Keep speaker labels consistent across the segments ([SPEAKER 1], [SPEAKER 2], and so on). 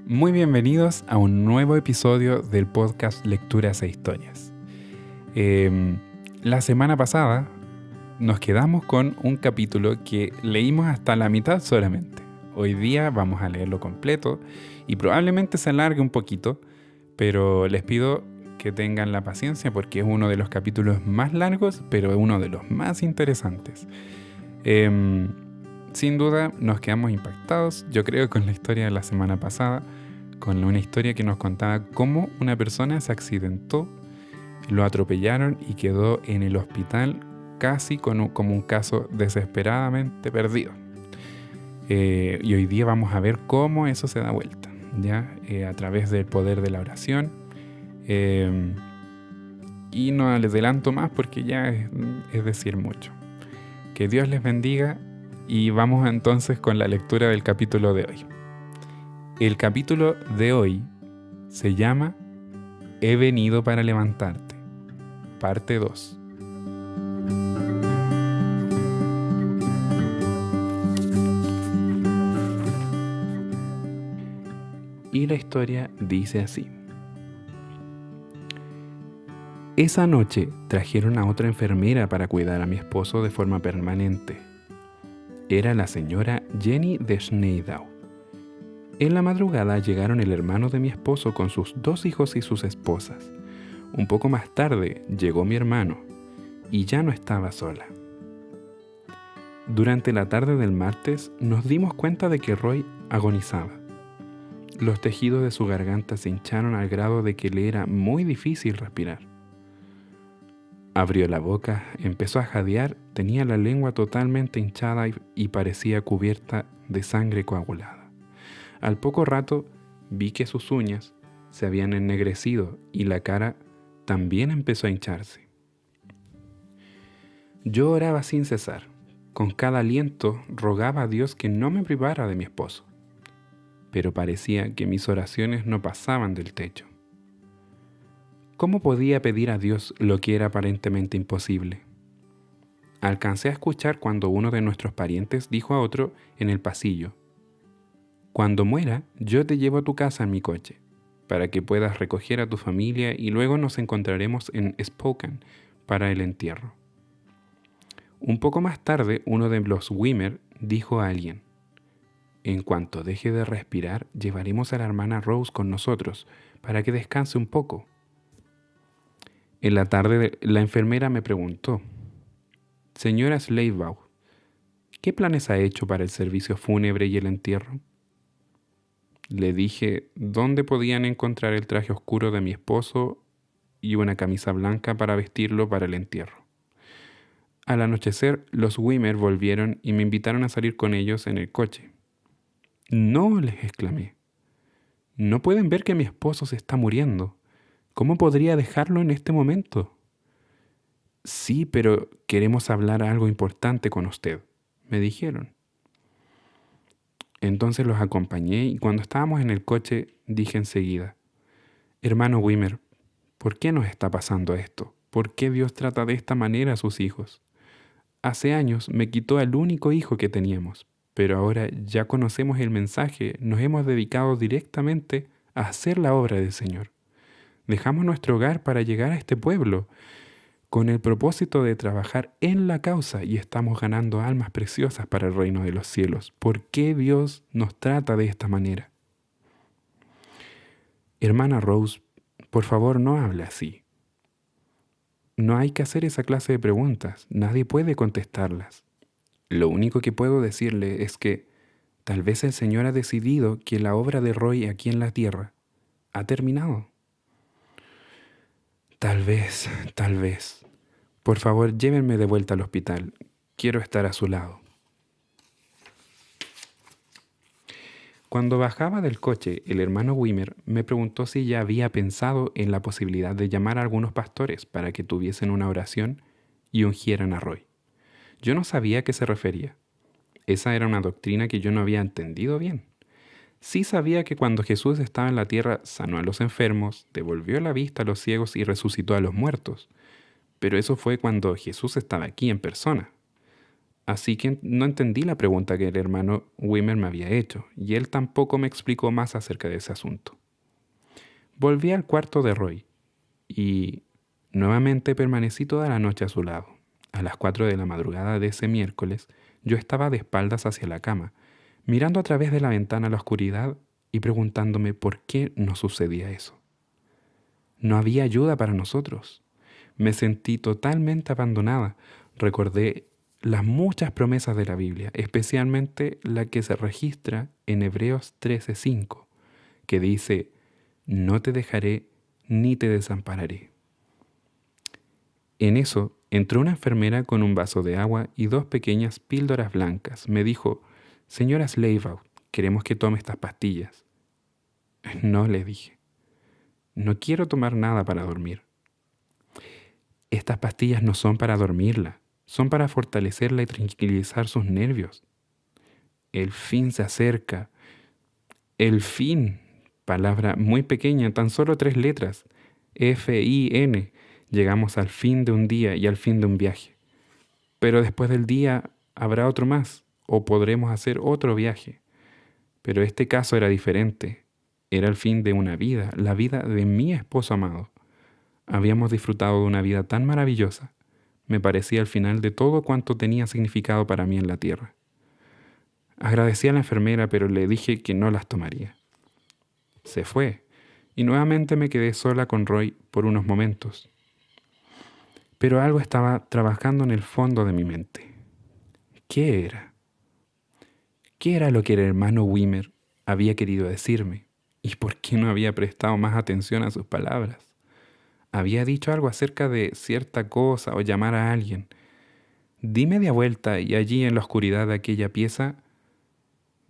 [SPEAKER 1] Muy bienvenidos a un nuevo episodio del podcast Lecturas e Historias. La semana pasada nos quedamos con un capítulo que leímos hasta la mitad solamente. Hoy día vamos a leerlo completo y probablemente se alargue un poquito, pero les pido que tengan la paciencia porque es uno de los capítulos más largos, pero uno de los más interesantes. Sin duda nos quedamos impactados, yo creo, con la historia de la semana pasada, con una historia que nos contaba cómo una persona se accidentó, lo atropellaron y quedó en el hospital casi como un caso desesperadamente perdido. Y hoy día vamos a ver cómo eso se da vuelta, ¿ya? A través del poder de la oración. Y no les adelanto más porque ya es decir mucho. Que Dios les bendiga y vamos entonces con la lectura del capítulo de hoy. El capítulo de hoy se llama He venido para levantarte, parte 2. Y la historia dice así. Esa noche trajeron a otra enfermera para cuidar a mi esposo de forma permanente. Era la señora Jenny de Schneidau. En la madrugada llegaron el hermano de mi esposo con sus 2 hijos y sus esposas. Un poco más tarde llegó mi hermano y ya no estaba sola. Durante la tarde del martes nos dimos cuenta de que Roy agonizaba. Los tejidos de su garganta se hincharon al grado de que le era muy difícil respirar. Abrió la boca, empezó a jadear, tenía la lengua totalmente hinchada y parecía cubierta de sangre coagulada. Al poco rato vi que sus uñas se habían ennegrecido y la cara también empezó a hincharse. Yo oraba sin cesar. Con cada aliento rogaba a Dios que no me privara de mi esposo. Pero parecía que mis oraciones no pasaban del techo. ¿Cómo podía pedir a Dios lo que era aparentemente imposible? Alcancé a escuchar cuando uno de nuestros parientes dijo a otro en el pasillo: «Cuando muera, yo te llevo a tu casa en mi coche, para que puedas recoger a tu familia y luego nos encontraremos en Spokane para el entierro». Un poco más tarde, uno de los Wimmer dijo a alguien: «En cuanto deje de respirar, llevaremos a la hermana Rose con nosotros, para que descanse un poco». En la tarde, la enfermera me preguntó: «Señora Schneidau, ¿qué planes ha hecho para el servicio fúnebre y el entierro?». Le dije dónde podían encontrar el traje oscuro de mi esposo y una camisa blanca para vestirlo para el entierro. Al anochecer, los Wimmer volvieron y me invitaron a salir con ellos en el coche. «No», les exclamé. «¿No pueden ver que mi esposo se está muriendo? ¿Cómo podría dejarlo en este momento?». «Sí, pero queremos hablar algo importante con usted», me dijeron. Entonces los acompañé y cuando estábamos en el coche dije enseguida: «Hermano Wimmer, ¿por qué nos está pasando esto? ¿Por qué Dios trata de esta manera a sus hijos? Hace años me quitó al único hijo que teníamos, pero ahora ya conocemos el mensaje, nos hemos dedicado directamente a hacer la obra del Señor. Dejamos nuestro hogar para llegar a este pueblo con el propósito de trabajar en la causa y estamos ganando almas preciosas para el reino de los cielos. ¿Por qué Dios nos trata de esta manera?». «Hermana Rose, por favor no hable así. No hay que hacer esa clase de preguntas, nadie puede contestarlas. Lo único que puedo decirle es que tal vez el Señor ha decidido que la obra de Roy aquí en la tierra ha terminado». Tal vez. Por favor, llévenme de vuelta al hospital. Quiero estar a su lado». Cuando bajaba del coche, el hermano Wimmer me preguntó si ya había pensado en la posibilidad de llamar a algunos pastores para que tuviesen una oración y ungieran a Roy. Yo no sabía a qué se refería. Esa era una doctrina que yo no había entendido bien. Sí sabía que cuando Jesús estaba en la tierra sanó a los enfermos, devolvió la vista a los ciegos y resucitó a los muertos. Pero eso fue cuando Jesús estaba aquí en persona. así que no entendí la pregunta que el hermano Wimmer me había hecho, y él tampoco me explicó más acerca de ese asunto. Volví al cuarto de Roy, y nuevamente permanecí toda la noche a su lado. A las 4 de la madrugada de ese miércoles, yo estaba de espaldas hacia la cama, mirando a través de la ventana a la oscuridad y preguntándome por qué no sucedía eso. No había ayuda para nosotros. Me sentí totalmente abandonada. Recordé las muchas promesas de la Biblia, especialmente la que se registra en Hebreos 13:5, que dice: no te dejaré ni te desampararé. En eso entró una enfermera con un vaso de agua y 2 pequeñas píldoras blancas. Me dijo: señora Sleivout, queremos que tome estas pastillas. No, le dije. No quiero tomar nada para dormir. Estas pastillas no son para dormirla, son para fortalecerla y tranquilizar sus nervios. El fin se acerca. El fin, palabra muy pequeña, tan solo 3 letras. F-I-N. Llegamos al fin de un día y al fin de un viaje. Pero después del día habrá otro más, o podremos hacer otro viaje. Pero este caso era diferente. Era el fin de una vida, la vida de mi esposo amado. Habíamos disfrutado de una vida tan maravillosa. Me parecía el final de todo cuanto tenía significado para mí en la tierra. Agradecí a la enfermera, pero le dije que no las tomaría. Se fue, y nuevamente me quedé sola con Roy por unos momentos. Pero algo estaba trabajando en el fondo de mi mente. ¿Qué era? ¿Qué era lo que el hermano Wimmer había querido decirme? ¿Y por qué no había prestado más atención a sus palabras? Había dicho algo acerca de cierta cosa o llamar a alguien. Di media vuelta y allí en la oscuridad de aquella pieza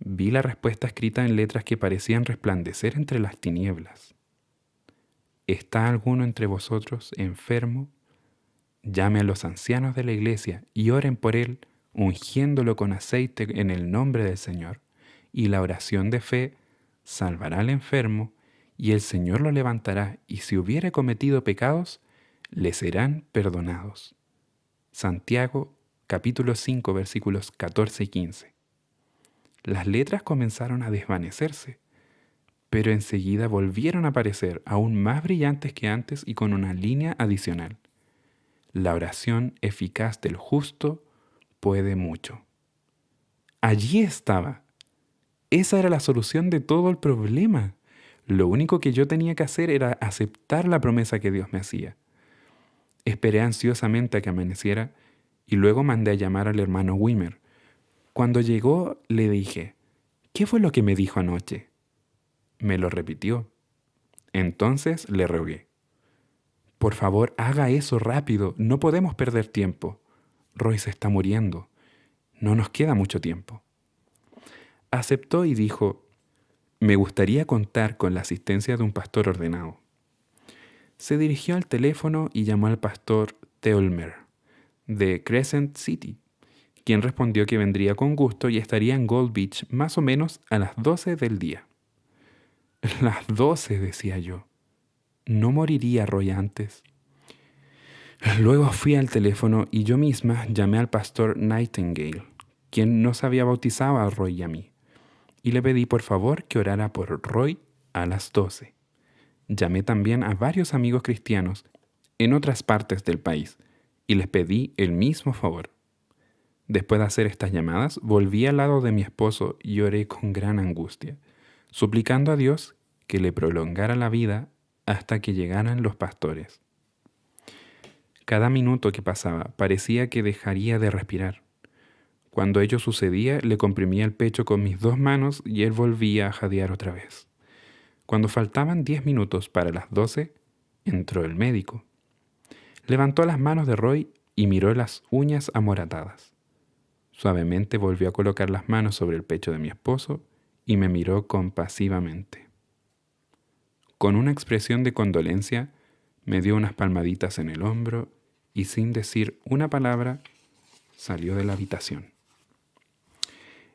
[SPEAKER 1] vi la respuesta escrita en letras que parecían resplandecer entre las tinieblas. ¿Está alguno entre vosotros enfermo? Llame a los ancianos de la iglesia y oren por él, ungiéndolo con aceite en el nombre del Señor. Y la oración de fe salvará al enfermo, y el Señor lo levantará, y si hubiere cometido pecados, le serán perdonados. Santiago, capítulo 5, versículos 14 y 15. Las letras comenzaron a desvanecerse, pero enseguida volvieron a aparecer aún más brillantes que antes y con una línea adicional. La oración eficaz del justo puede mucho. Allí estaba. Esa era la solución de todo el problema. Lo único que yo tenía que hacer era aceptar la promesa que Dios me hacía. Esperé ansiosamente a que amaneciera y luego mandé a llamar al hermano Wimmer. Cuando llegó, le dije: ¿qué fue lo que me dijo anoche? Me lo repitió. Entonces le rogué: por favor, haga eso rápido, no podemos perder tiempo. Roy se está muriendo. No nos queda mucho tiempo. Aceptó y dijo: me gustaría contar con la asistencia de un pastor ordenado. Se dirigió al teléfono y llamó al pastor Theolmer, de Crescent City, quien respondió que vendría con gusto y estaría en Gold Beach más o menos a las 12 del día. Las 12, decía yo. ¿No moriría Roy antes? Luego fui al teléfono y yo misma llamé al pastor Nightingale, quien nos había bautizado a Roy y a mí, y le pedí por favor que orara por Roy a las 12. Llamé también a varios amigos cristianos en otras partes del país y les pedí el mismo favor. Después de hacer estas llamadas, volví al lado de mi esposo y oré con gran angustia, suplicando a Dios que le prolongara la vida hasta que llegaran los pastores. Cada minuto que pasaba parecía que dejaría de respirar. Cuando ello sucedía, le comprimía el pecho con mis 2 manos y él volvía a jadear otra vez. Cuando faltaban 10 minutos para las 12, entró el médico. Levantó las manos de Roy y miró las uñas amoratadas. Suavemente volvió a colocar las manos sobre el pecho de mi esposo y me miró compasivamente. Con una expresión de condolencia, me dio unas palmaditas en el hombro y sin decir una palabra, salió de la habitación.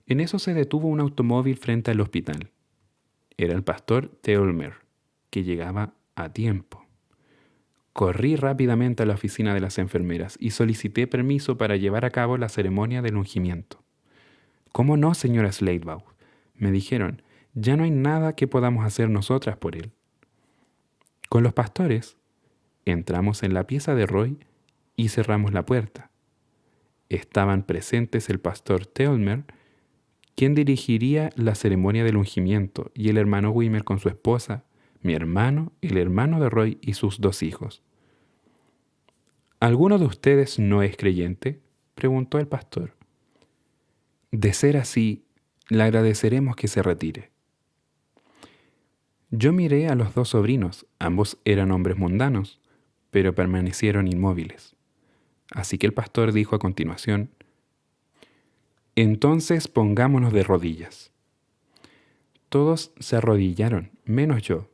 [SPEAKER 1] En eso se detuvo un automóvil frente al hospital. Era el pastor Theolmer, que llegaba a tiempo. Corrí rápidamente a la oficina de las enfermeras y solicité permiso para llevar a cabo la ceremonia del ungimiento. «¿Cómo no, señora Sladebaugh?», me dijeron. «Ya no hay nada que podamos hacer nosotras por él». Con los pastores, entramos en la pieza de Roy y cerramos la puerta. Estaban presentes el pastor Telmer, quien dirigiría la ceremonia del ungimiento, y el hermano Wimmer con su esposa, mi hermano, el hermano de Roy y sus 2 hijos. «¿Alguno de ustedes no es creyente?», preguntó el pastor. «De ser así, le agradeceremos que se retire». Yo miré a los 2 sobrinos, ambos eran hombres mundanos, pero permanecieron inmóviles. Así que el pastor dijo a continuación: «Entonces pongámonos de rodillas». Todos se arrodillaron, menos yo.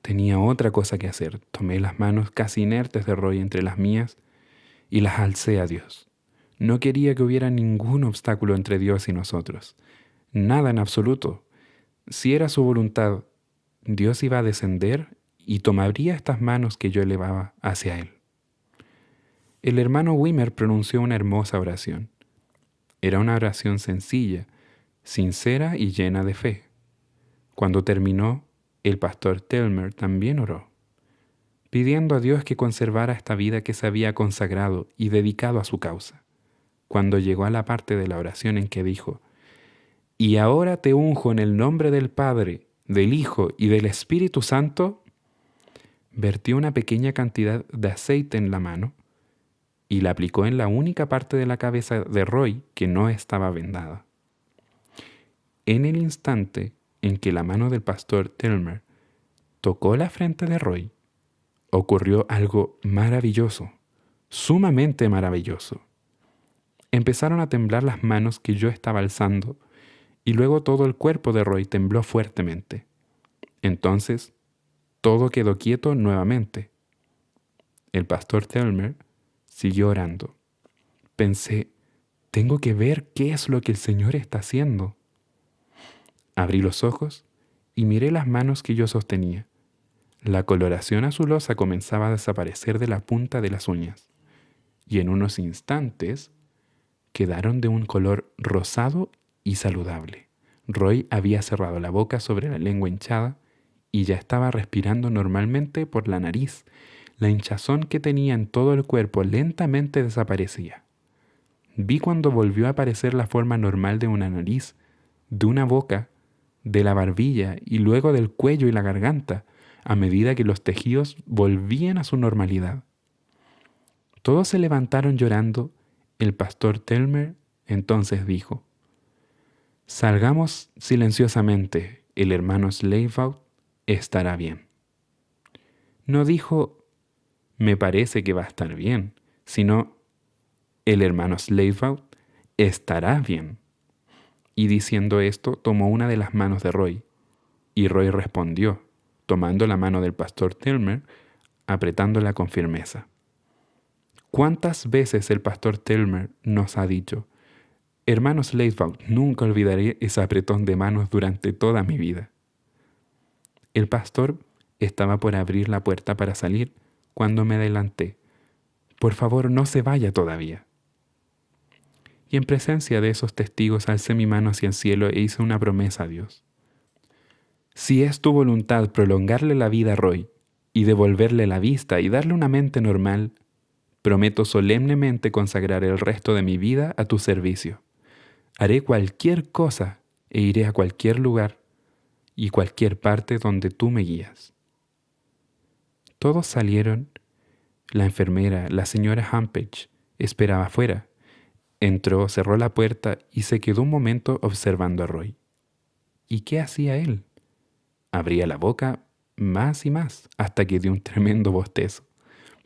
[SPEAKER 1] Tenía otra cosa que hacer. Tomé las manos casi inertes de Roy entre las mías y las alcé a Dios. No quería que hubiera ningún obstáculo entre Dios y nosotros. Nada en absoluto. Si era su voluntad, Dios iba a descender y tomaría estas manos que yo elevaba hacia Él. El hermano Wimmer pronunció una hermosa oración. Era una oración sencilla, sincera y llena de fe. Cuando terminó, el pastor Telmer también oró, pidiendo a Dios que conservara esta vida que se había consagrado y dedicado a su causa. Cuando llegó a la parte de la oración en que dijo: «Y ahora te unjo en el nombre del Padre, del Hijo y del Espíritu Santo», vertió una pequeña cantidad de aceite en la mano y la aplicó en la única parte de la cabeza de Roy que no estaba vendada. En el instante en que la mano del pastor Telmer tocó la frente de Roy, ocurrió algo maravilloso, sumamente maravilloso. Empezaron a temblar las manos que yo estaba alzando y luego todo el cuerpo de Roy tembló fuertemente. Entonces, todo quedó quieto nuevamente. El pastor Telmer siguió orando. Pensé: tengo que ver qué es lo que el Señor está haciendo. Abrí los ojos y miré las manos que yo sostenía. La coloración azulosa comenzaba a desaparecer de la punta de las uñas, y en unos instantes quedaron de un color rosado y saludable. Roy había cerrado la boca sobre la lengua hinchada y ya estaba respirando normalmente por la nariz. La hinchazón que tenía en todo el cuerpo lentamente desaparecía. Vi cuando volvió a aparecer la forma normal de una nariz, de una boca, de la barbilla y luego del cuello y la garganta, a medida que los tejidos volvían a su normalidad. Todos se levantaron llorando. El pastor Telmer entonces dijo: «Salgamos silenciosamente, el hermano Sladebaugh estará bien». No dijo: «Me parece que va a estar bien», sino: «El hermano Sladebaugh estará bien». Y diciendo esto, tomó una de las manos de Roy, y Roy respondió, tomando la mano del pastor Telmer, apretándola con firmeza. ¿Cuántas veces el pastor Telmer nos ha dicho: «Hermano Sladebaugh, nunca olvidaré ese apretón de manos durante toda mi vida»? El pastor estaba por abrir la puerta para salir cuando me adelanté. «Por favor, no se vaya todavía». Y en presencia de esos testigos alcé mi mano hacia el cielo e hice una promesa a Dios. «Si es tu voluntad prolongarle la vida a Roy y devolverle la vista y darle una mente normal, prometo solemnemente consagrar el resto de mi vida a tu servicio. Haré cualquier cosa e iré a cualquier lugar y cualquier parte donde tú me guías». Todos salieron. La enfermera, la señora Hampage, esperaba afuera. Entró, cerró la puerta y se quedó un momento observando a Roy. ¿Y qué hacía él? Abría la boca más y más hasta que dio un tremendo bostezo.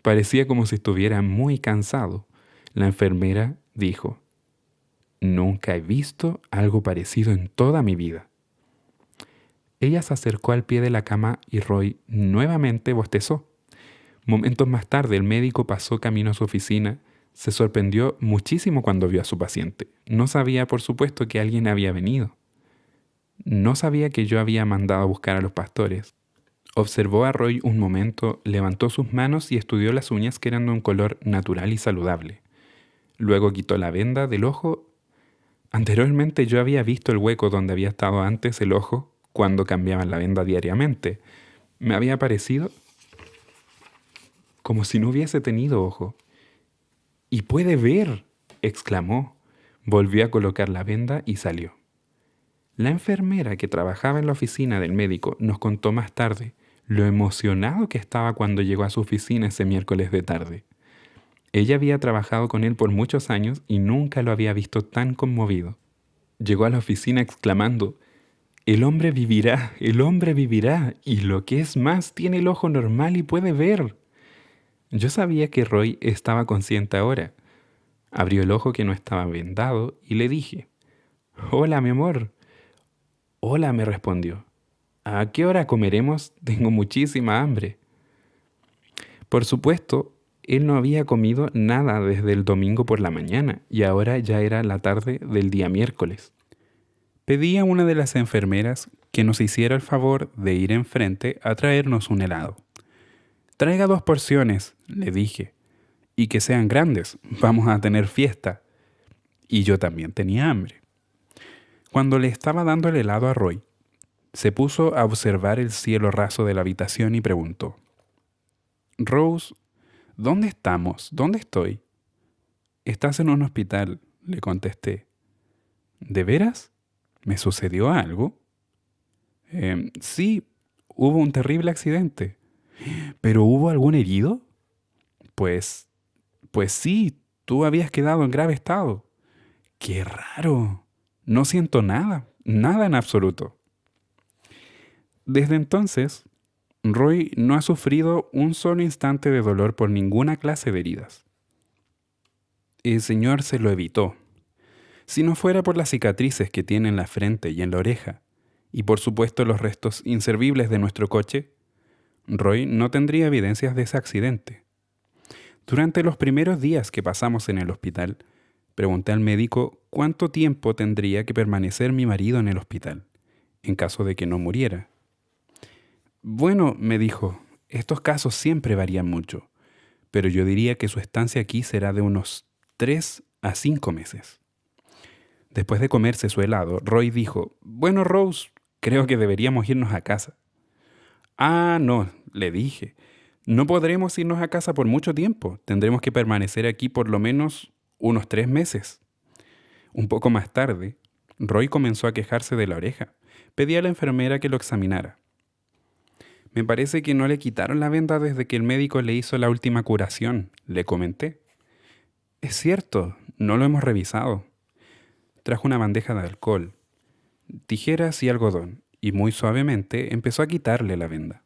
[SPEAKER 1] Parecía como si estuviera muy cansado. La enfermera dijo: «Nunca he visto algo parecido en toda mi vida». Ella se acercó al pie de la cama y Roy nuevamente bostezó. Momentos más tarde el médico pasó camino a su oficina. Se sorprendió muchísimo cuando vio a su paciente. No sabía, por supuesto, que alguien había venido. No sabía que yo había mandado a buscar a los pastores. Observó a Roy un momento, levantó sus manos y estudió las uñas que eran de un color natural y saludable. Luego quitó la venda del ojo. Anteriormente yo había visto el hueco donde había estado antes el ojo cuando cambiaban la venda diariamente. Me había parecido como si no hubiese tenido ojo. ¡Y puede ver!, exclamó. Volvió a colocar la venda y salió. La enfermera que trabajaba en la oficina del médico nos contó más tarde lo emocionado que estaba cuando llegó a su oficina ese miércoles de tarde. Ella había trabajado con él por muchos años y nunca lo había visto tan conmovido. Llegó a la oficina exclamando: «El hombre vivirá, el hombre vivirá, y lo que es más, tiene el ojo normal y puede ver». Yo sabía que Roy estaba consciente ahora. Abrió el ojo que no estaba vendado y le dije: «Hola, mi amor». «Hola», me respondió. «¿A qué hora comeremos? Tengo muchísima hambre». Por supuesto, él no había comido nada desde el domingo por la mañana y ahora ya era la tarde del día miércoles. Pedí a una de las enfermeras que nos hiciera el favor de ir enfrente a traernos un helado. «Traiga 2 porciones», le dije, «y que sean grandes, vamos a tener fiesta». Y yo también tenía hambre. Cuando le estaba dando el helado a Roy, se puso a observar el cielo raso de la habitación y preguntó: «Rose, ¿dónde estamos? ¿Dónde estoy?» «Estás en un hospital», le contesté. «¿De veras? ¿Me sucedió algo?» Sí, hubo un terrible accidente». «¿Pero hubo algún herido?» Pues sí, tú habías quedado en grave estado». «¡Qué raro! No siento nada, nada en absoluto». Desde entonces, Roy no ha sufrido un solo instante de dolor por ninguna clase de heridas. El Señor se lo evitó. Si no fuera por las cicatrices que tiene en la frente y en la oreja, y por supuesto los restos inservibles de nuestro coche, Roy no tendría evidencias de ese accidente. Durante los primeros días que pasamos en el hospital, pregunté al médico cuánto tiempo tendría que permanecer mi marido en el hospital, en caso de que no muriera. «Bueno», me dijo, «estos casos siempre varían mucho, pero yo diría que su estancia aquí será de unos 3 a 5 meses». Después de comerse su helado, Roy dijo: «Bueno, Rose, creo que deberíamos irnos a casa». «Ah, no», le dije, «no podremos irnos a casa por mucho tiempo. Tendremos que permanecer aquí por lo menos unos 3 meses». Un poco más tarde, Roy comenzó a quejarse de la oreja. Pedí a la enfermera que lo examinara. «Me parece que no le quitaron la venda desde que el médico le hizo la última curación», le comenté. «Es cierto, no lo hemos revisado». Trajo una bandeja de alcohol, tijeras y algodón, y muy suavemente empezó a quitarle la venda.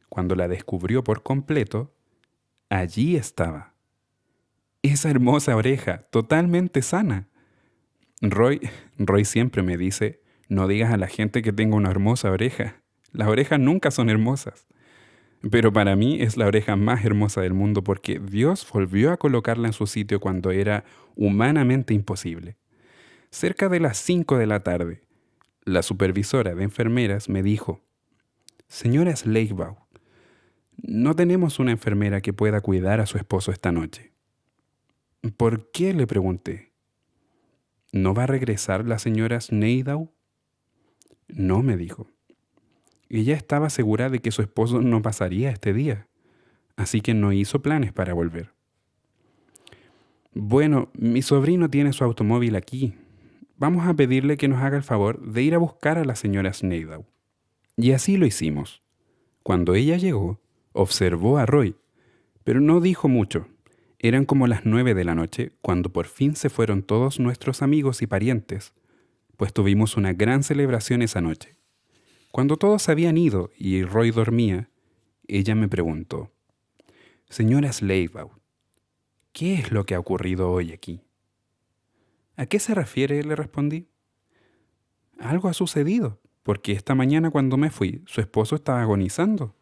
[SPEAKER 1] Cuando la descubrió por completo, allí estaba. Esa hermosa oreja, totalmente sana. Roy siempre me dice: «No digas a la gente que tengo una hermosa oreja. Las orejas nunca son hermosas». Pero para mí es la oreja más hermosa del mundo porque Dios volvió a colocarla en su sitio cuando era humanamente imposible. Cerca de las 5 de la tarde, la supervisora de enfermeras me dijo: «Señora Sleichbaum, no tenemos una enfermera que pueda cuidar a su esposo esta noche». «¿Por qué?», le pregunté. «¿No va a regresar la señora Sneidau?» «No», me dijo. Ella estaba segura de que su esposo no pasaría este día, así que no hizo planes para volver. «Bueno, mi sobrino tiene su automóvil aquí. Vamos a pedirle que nos haga el favor de ir a buscar a la señora Sneidau». Y así lo hicimos. Cuando ella llegó, observó a Roy, pero no dijo mucho. Eran como las 9 de la noche cuando por fin se fueron todos nuestros amigos y parientes, pues tuvimos una gran celebración esa noche. Cuando todos habían ido y Roy dormía, ella me preguntó: «Señora Sleichbaum, ¿qué es lo que ha ocurrido hoy aquí?». «¿A qué se refiere?», le respondí. «Algo ha sucedido, porque esta mañana cuando me fui, su esposo estaba agonizando.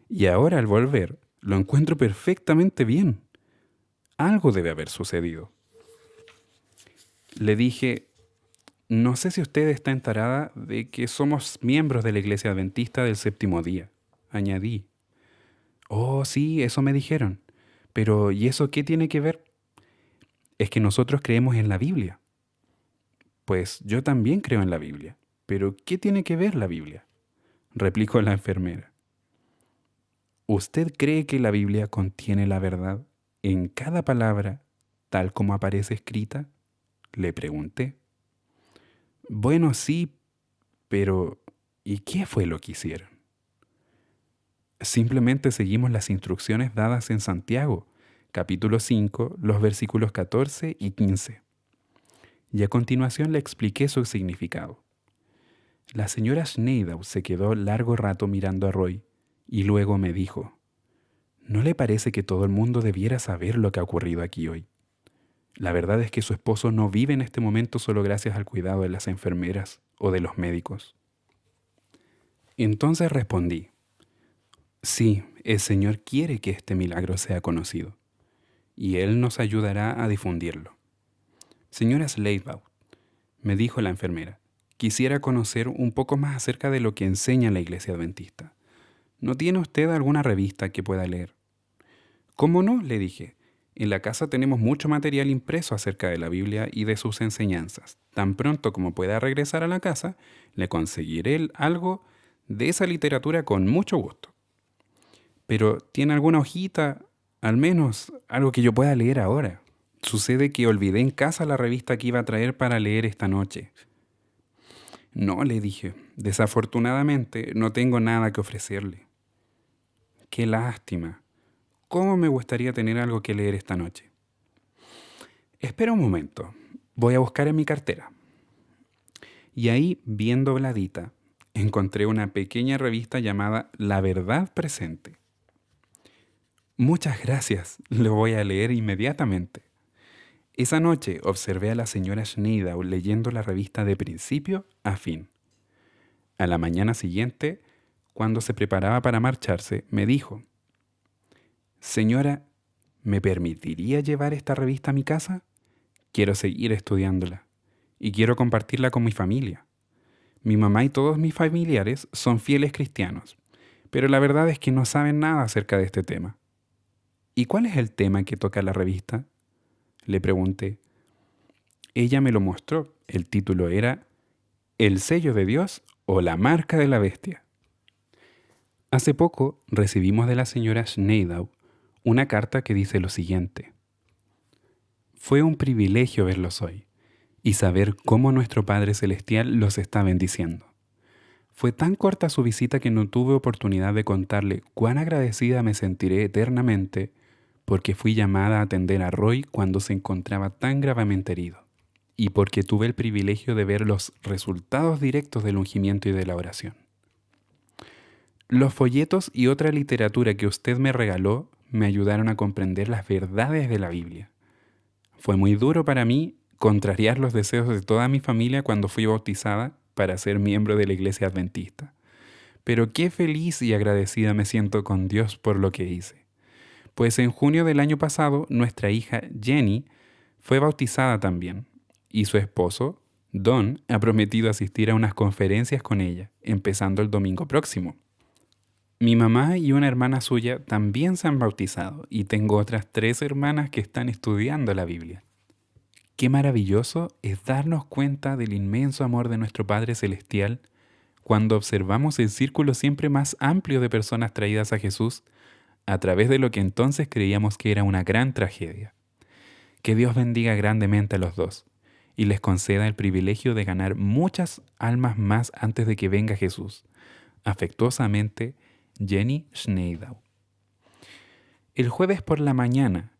[SPEAKER 1] Y ahora al volver, lo encuentro perfectamente bien. Algo debe haber sucedido». Le dije: «No sé si usted está enterada de que somos miembros de la Iglesia Adventista del Séptimo Día. añadí. Oh, sí, eso me dijeron. Pero, ¿y eso qué tiene que ver? Es que nosotros creemos en la Biblia. Pues yo también creo en la Biblia. Pero, ¿qué tiene que ver la Biblia? Replicó la enfermera. ¿Usted cree que la Biblia contiene la verdad en cada palabra tal como aparece escrita? Le pregunté. Bueno, sí, pero ¿y qué fue lo que hicieron? Simplemente seguimos las instrucciones dadas en Santiago, capítulo 5, los versículos 14 y 15. Y a continuación le expliqué su significado. La señora Schneider se quedó largo rato mirando a Roy y luego me dijo, ¿no le parece que todo el mundo debiera saber lo que ha ocurrido aquí hoy? La verdad es que su esposo no vive en este momento solo gracias al cuidado de las enfermeras o de los médicos. Entonces respondí, sí, el Señor quiere que este milagro sea conocido, y Él nos ayudará a difundirlo. Señora Slaybaugh, me dijo la enfermera, quisiera conocer un poco más acerca de lo que enseña la Iglesia Adventista. ¿No tiene usted alguna revista que pueda leer? ¿Cómo no?, le dije. En la casa tenemos mucho material impreso acerca de la Biblia y de sus enseñanzas. Tan pronto como pueda regresar a la casa, le conseguiré algo de esa literatura con mucho gusto. Pero, ¿tiene alguna hojita, al menos algo que yo pueda leer ahora? Sucede que olvidé en casa la revista que iba a traer para leer esta noche. No, le dije, desafortunadamente no tengo nada que ofrecerle. Qué lástima. ¿Cómo me gustaría tener algo que leer esta noche? Espera un momento, voy a buscar en mi cartera. Y ahí, bien dobladita, encontré una pequeña revista llamada La Verdad Presente. Muchas gracias, lo voy a leer inmediatamente. Esa noche observé a la señora Schneider leyendo la revista de principio a fin. A la mañana siguiente, cuando se preparaba para marcharse, me dijo, Señora, ¿me permitiría llevar esta revista a mi casa? Quiero seguir estudiándola y quiero compartirla con mi familia. Mi mamá y todos mis familiares son fieles cristianos, pero la verdad es que no saben nada acerca de este tema. ¿Y cuál es el tema que toca la revista?, le pregunté. Ella me lo mostró. El título era El sello de Dios o la marca de la bestia. Hace poco recibimos de la señora Schneider una carta que dice lo siguiente. Fue un privilegio verlos hoy y saber cómo nuestro Padre Celestial los está bendiciendo. Fue tan corta su visita que no tuve oportunidad de contarle cuán agradecida me sentiré eternamente porque fui llamada a atender a Roy cuando se encontraba tan gravemente herido, y porque tuve el privilegio de ver los resultados directos del ungimiento y de la oración. Los folletos y otra literatura que usted me regaló me ayudaron a comprender las verdades de la Biblia. Fue muy duro para mí contrariar los deseos de toda mi familia cuando fui bautizada para ser miembro de la Iglesia Adventista. Pero qué feliz y agradecida me siento con Dios por lo que hice. Pues en junio del año pasado, nuestra hija Jenny fue bautizada también, y su esposo, Don, ha prometido asistir a unas conferencias con ella, empezando el domingo próximo. Mi mamá y una hermana suya también se han bautizado, y tengo otras 3 hermanas que están estudiando la Biblia. Qué maravilloso es darnos cuenta del inmenso amor de nuestro Padre Celestial cuando observamos el círculo siempre más amplio de personas traídas a Jesús a través de lo que entonces creíamos que era una gran tragedia. Que Dios bendiga grandemente a los dos y les conceda el privilegio de ganar muchas almas más antes de que venga Jesús. Afectuosamente, Jenny Schneider. El jueves por la mañana,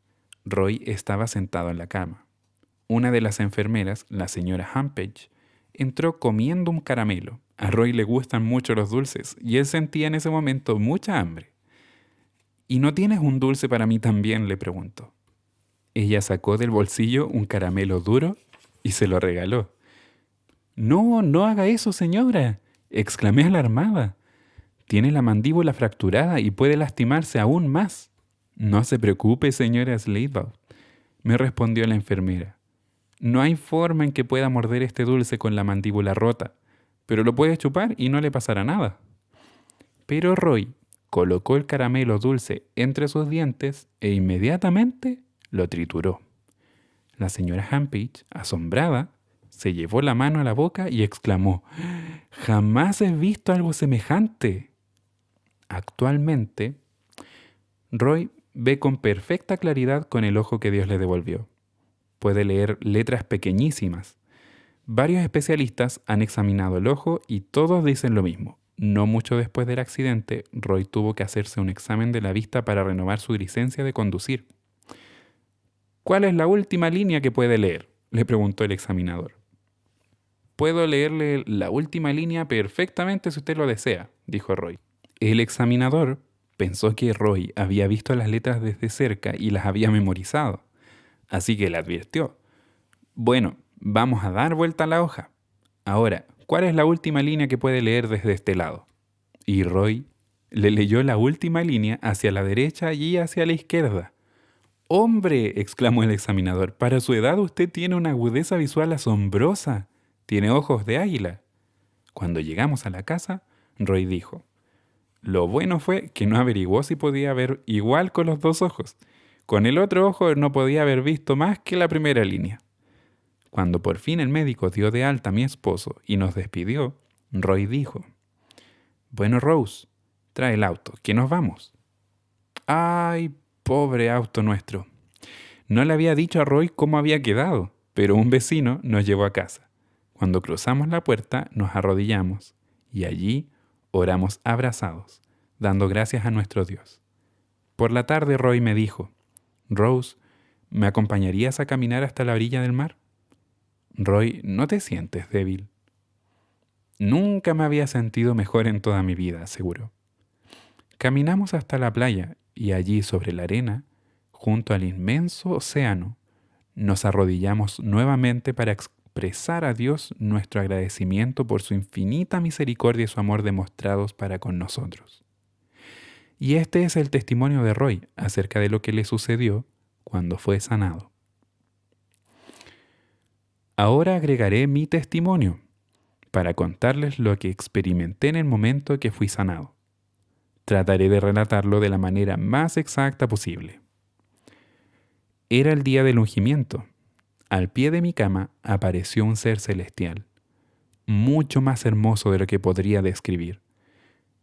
[SPEAKER 1] Roy estaba sentado en la cama. Una de las enfermeras, la señora Hampage, entró comiendo un caramelo. A Roy le gustan mucho los dulces y él sentía en ese momento mucha hambre. ¿Y no tienes un dulce para mí también?, le preguntó. Ella sacó del bolsillo un caramelo duro y se lo regaló. «No, no haga eso, señora», exclamé alarmada. «Tiene la mandíbula fracturada y puede lastimarse aún más». «No se preocupe, señora Slaybaugh», me respondió la enfermera. «No hay forma en que pueda morder este dulce con la mandíbula rota, pero lo puede chupar y no le pasará nada». Pero Roy, colocó el caramelo dulce entre sus dientes e inmediatamente lo trituró. La señora Hampage, asombrada, se llevó la mano a la boca y exclamó: «¡Jamás he visto algo semejante!». Actualmente, Roy ve con perfecta claridad con el ojo que Dios le devolvió. Puede leer letras pequeñísimas. Varios especialistas han examinado el ojo y todos dicen lo mismo. No mucho después del accidente, Roy tuvo que hacerse un examen de la vista para renovar su licencia de conducir. «¿Cuál es la última línea que puede leer?», le preguntó el examinador. «Puedo leerle la última línea perfectamente si usted lo desea», dijo Roy. El examinador pensó que Roy había visto las letras desde cerca y las había memorizado, así que le advirtió: «Bueno, vamos a dar vuelta a la hoja. Ahora, ¿cuál es la última línea que puede leer desde este lado?». Y Roy le leyó la última línea hacia la derecha y hacia la izquierda. «¡Hombre!», exclamó el examinador, «para su edad usted tiene una agudeza visual asombrosa. Tiene ojos de águila». Cuando llegamos a la casa, Roy dijo: «Lo bueno fue que no averiguó si podía ver igual con los dos ojos. Con el otro ojo no podía haber visto más que la primera línea». Cuando por fin el médico dio de alta a mi esposo y nos despidió, Roy dijo: «Bueno, Rose, trae el auto, que nos vamos». ¡Ay, pobre auto nuestro! No le había dicho a Roy cómo había quedado, pero un vecino nos llevó a casa. Cuando cruzamos la puerta, nos arrodillamos y allí oramos abrazados, dando gracias a nuestro Dios. Por la tarde Roy me dijo: «Rose, ¿me acompañarías a caminar hasta la orilla del mar?». «Roy, ¿no te sientes débil?». «Nunca me había sentido mejor en toda mi vida», aseguró. Caminamos hasta la playa y allí sobre la arena, junto al inmenso océano, nos arrodillamos nuevamente para expresar a Dios nuestro agradecimiento por su infinita misericordia y su amor demostrados para con nosotros. Y este es el testimonio de Roy acerca de lo que le sucedió cuando fue sanado. Ahora agregaré mi testimonio para contarles lo que experimenté en el momento que fui sanado. Trataré de relatarlo de la manera más exacta posible. Era el día del ungimiento. Al pie de mi cama apareció un ser celestial, mucho más hermoso de lo que podría describir.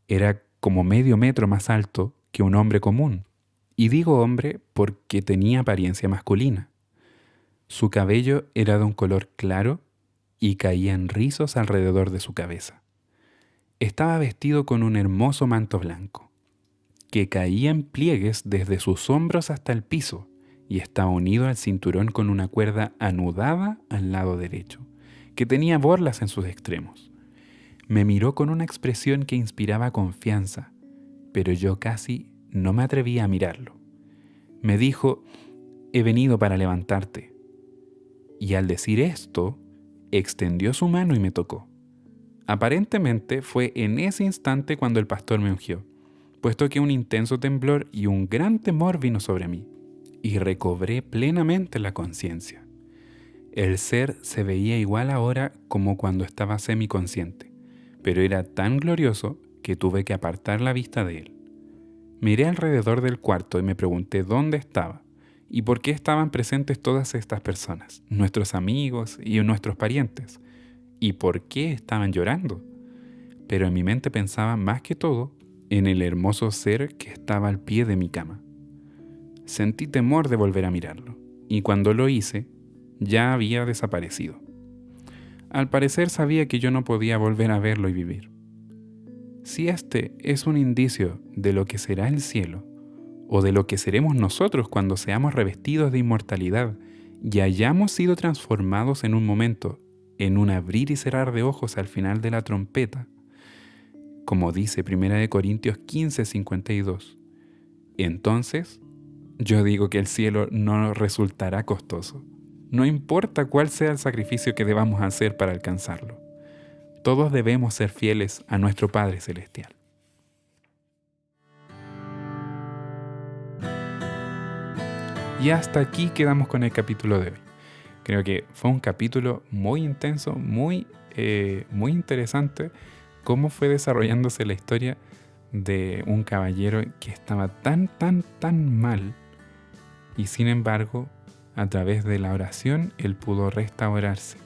[SPEAKER 1] Era como medio metro más alto que un hombre común, y digo hombre porque tenía apariencia masculina. Su cabello era de un color claro y caían rizos alrededor de su cabeza. Estaba vestido con un hermoso manto blanco, que caía en pliegues desde sus hombros hasta el piso y estaba unido al cinturón con una cuerda anudada al lado derecho, que tenía borlas en sus extremos. Me miró con una expresión que inspiraba confianza, pero yo casi no me atrevía a mirarlo. Me dijo: «He venido para levantarte». Y al decir esto, extendió su mano y me tocó. Aparentemente fue en ese instante cuando el pastor me ungió, puesto que un intenso temblor y un gran temor vino sobre mí, y recobré plenamente la conciencia. El ser se veía igual ahora como cuando estaba semiconsciente, pero era tan glorioso que tuve que apartar la vista de él. Miré alrededor del cuarto y me pregunté dónde estaba y por qué estaban presentes todas estas personas, nuestros amigos y nuestros parientes, y por qué estaban llorando. Pero en mi mente pensaba más que todo en el hermoso ser que estaba al pie de mi cama. Sentí temor de volver a mirarlo, y cuando lo hice, ya había desaparecido. Al parecer sabía que yo no podía volver a verlo y vivir. Si este es un indicio de lo que será el cielo, o de lo que seremos nosotros cuando seamos revestidos de inmortalidad y hayamos sido transformados en un momento, en un abrir y cerrar de ojos al final de la trompeta, como dice 1 Corintios 15:52, entonces yo digo que el cielo no resultará costoso. No importa cuál sea el sacrificio que debamos hacer para alcanzarlo. Todos debemos ser fieles a nuestro Padre Celestial. Y hasta aquí quedamos con el capítulo de hoy. Creo que fue un capítulo muy intenso, muy interesante, cómo fue desarrollándose la historia de un caballero que estaba tan mal, y sin embargo, a través de la oración, él pudo restaurarse.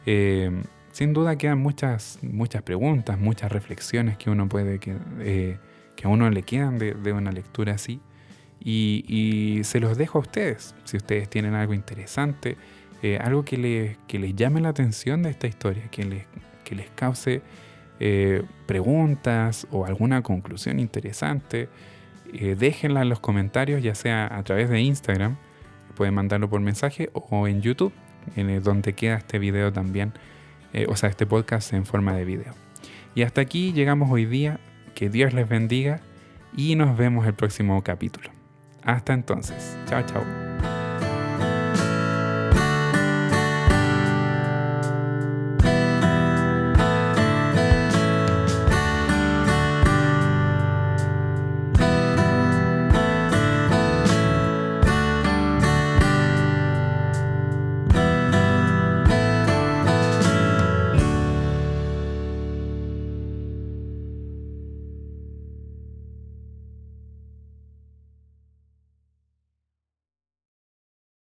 [SPEAKER 1] Sin duda quedan muchas preguntas, muchas reflexiones que uno puede que a uno le quedan de una lectura así, y se los dejo a ustedes. Si ustedes tienen algo interesante, algo que les llame la atención de esta historia, que les cause preguntas o alguna conclusión interesante, déjenla en los comentarios, ya sea a través de Instagram, pueden mandarlo por mensaje, o en YouTube, donde queda este video también, este podcast en forma de video. Y hasta aquí llegamos hoy día. Que Dios les bendiga y nos vemos el próximo capítulo. Hasta entonces. Chao, chao.